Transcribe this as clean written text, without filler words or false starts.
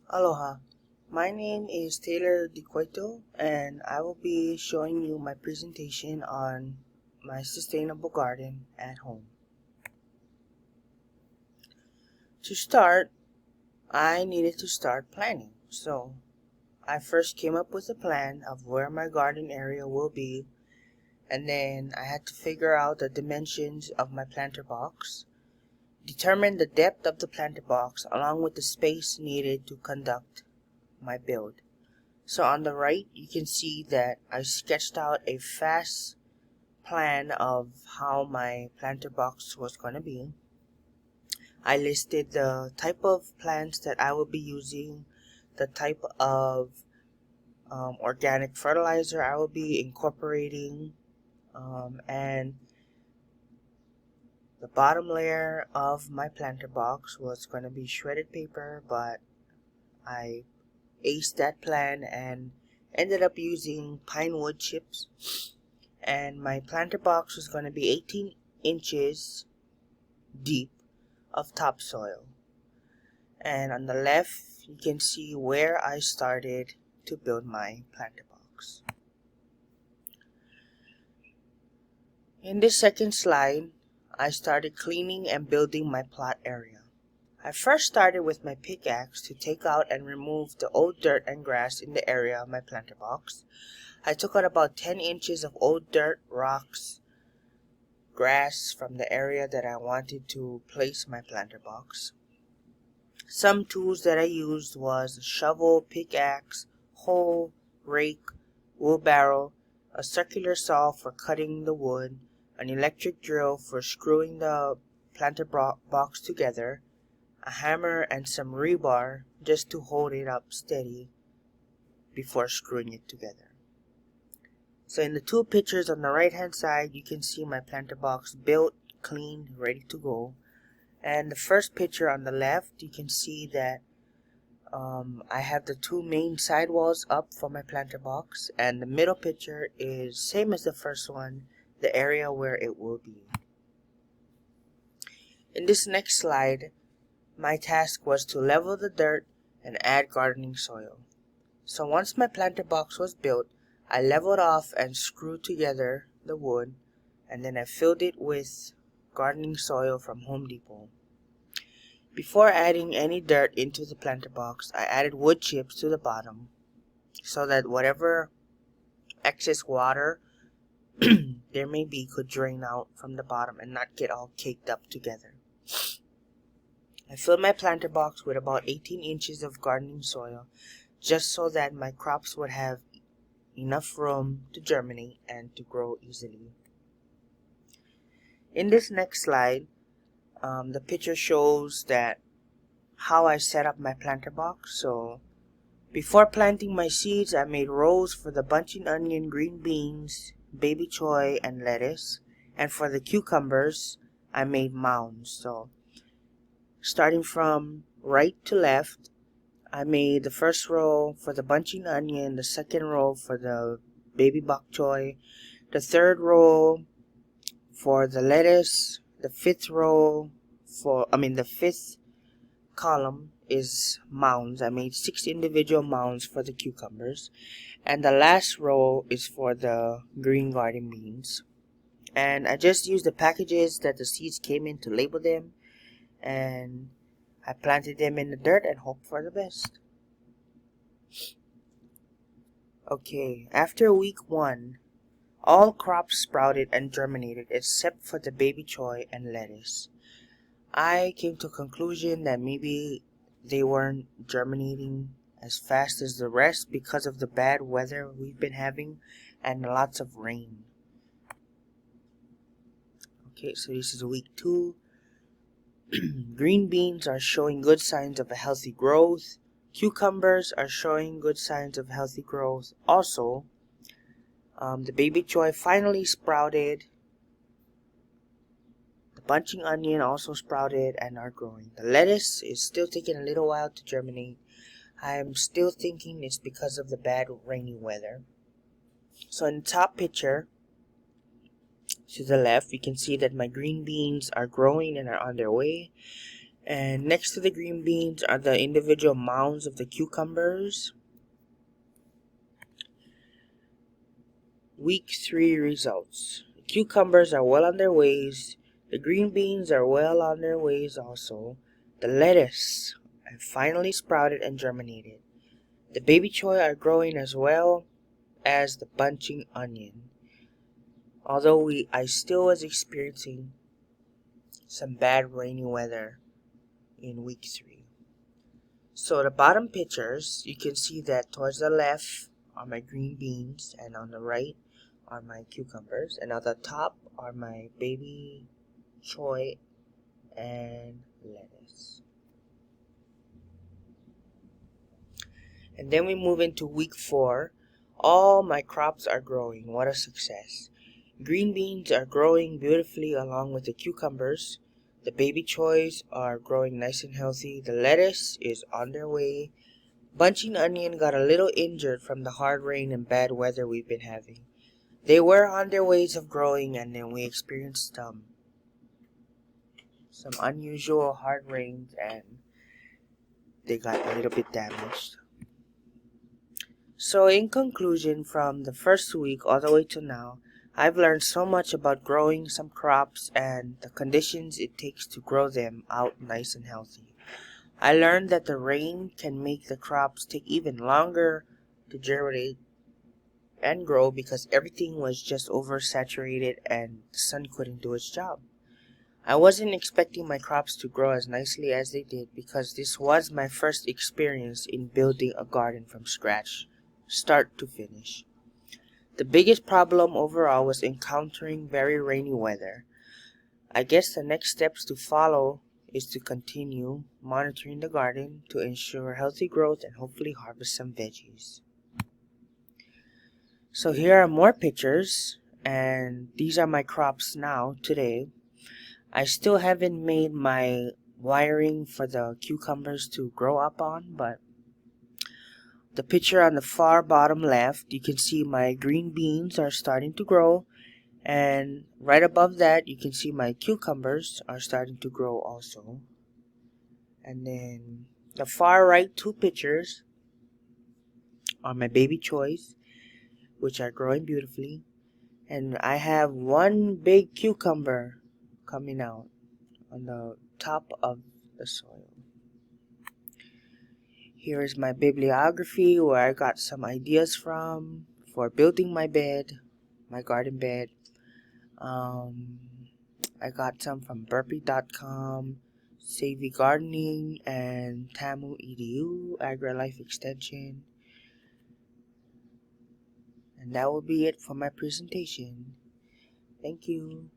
Aloha, my name is Tialar DeCoito and I will be showing you my presentation on my sustainable garden at home. To start, I needed to start planning. So I first came up with a plan of where my garden area will be, and then I had to figure out the dimensions of my planter box, determine the depth of the planter box along with the space needed to conduct my build. So on the right, you can see that I sketched out a fast plan of how my planter box was going to be. I listed the type of plants that I will be using, the type of organic fertilizer I will be incorporating, and the bottom layer of my planter box was going to be shredded paper, but I aced that plan and ended up using pine wood chips. And my planter box was going to be 18 inches deep of topsoil. And on the left, you can see where I started to build my planter box. In this second slide, I started cleaning and building my plot area. I first started with my pickaxe to take out and remove the old dirt and grass in the area of my planter box. I took out about 10 inches of old dirt, rocks, grass from the area that I wanted to place my planter box. Some tools that I used was a shovel, pickaxe, hoe, rake, wheelbarrow, a circular saw for cutting the wood, an electric drill for screwing the planter box together, a hammer, and some rebar just to hold it up steady before screwing it together. So in the two pictures on the right hand side, you can see my planter box built, cleaned, ready to go. And the first picture on the left, you can see that I have the two main sidewalls up for my planter box, and the middle picture is same as the first one, the area where it will be. In this next slide, my task was to level the dirt and add gardening soil. So once my planter box was built, I leveled off and screwed together the wood, and then I filled it with gardening soil from Home Depot. Before adding any dirt into the planter box, I added wood chips to the bottom so that whatever excess water there may be could drain out from the bottom and not get all caked up together. I filled my planter box with about 18 inches of gardening soil just so that my crops would have enough room to germinate and to grow easily. In this next slide, the picture shows that how I set up my planter box. So before planting my seeds, I made rows for the bunching onion, green beans, baby choy, and lettuce. And for the cucumbers, I made mounds. So starting from right to left, I made the first row for the bunching onion, the second row for the baby bok choy, the third row for the lettuce, the fifth column is mounds. I made 6 individual mounds for the cucumbers, and the last row is for the green garden beans. And I just used the packages that the seeds came in to label them, and I planted them in the dirt and hoped for the best. Okay, after week 1, all crops sprouted and germinated except for the baby choy and lettuce. I came to a conclusion that maybe they weren't germinating as fast as the rest because of the bad weather we've been having and lots of rain. Okay, so this is week 2. Green beans are showing good signs of a healthy growth. Cucumbers are showing good signs of healthy growth. Also, the baby choy finally sprouted. The bunching onion also sprouted and are growing. The lettuce is still taking a little while to germinate. I am still thinking it's because of the bad rainy weather. So in the top picture, to the left, you can see that my green beans are growing and are on their way. And next to the green beans are the individual mounds of the cucumbers. Week 3 results. The cucumbers are well on their ways. The green beans are well on their ways also. The lettuce have finally sprouted and germinated. The baby choy are growing as well as the bunching onion. Although I still was experiencing some bad rainy weather in week 3. So the bottom pictures, you can see that towards the left are my green beans, and on the right are my cucumbers, and on the top are my baby choy and lettuce. And then we move into week 4. All my crops are growing. What a success. Green beans are growing beautifully along with the cucumbers. The baby choys are growing nice and healthy. The lettuce is on their way. Bunching onion got a little injured from the hard rain and bad weather we've been having. They were on their ways of growing, and then we experienced some unusual hard rains, and they got a little bit damaged. So in conclusion, from the first week all the way to now, I've learned so much about growing some crops and the conditions it takes to grow them out nice and healthy. I learned that the rain can make the crops take even longer to germinate and grow because everything was just oversaturated and the sun couldn't do its job. I wasn't expecting my crops to grow as nicely as they did because this was my first experience in building a garden from scratch, start to finish. The biggest problem overall was encountering very rainy weather. I guess the next steps to follow is to continue monitoring the garden to ensure healthy growth and hopefully harvest some veggies. So here are more pictures, and these are my crops now today. I still haven't made my wiring for the cucumbers to grow up on, but the picture on the far bottom left, you can see my green beans are starting to grow, and right above that you can see my cucumbers are starting to grow also. And then the far right 2 pictures are my baby choys, which are growing beautifully, and I have one big cucumber coming out on the top of the soil. Here is my bibliography where I got some ideas from for building my bed, my garden bed. I got some from burpee.com, Savvy Gardening, and Tamu EDU, AgriLife Extension. And that will be it for my presentation. Thank you.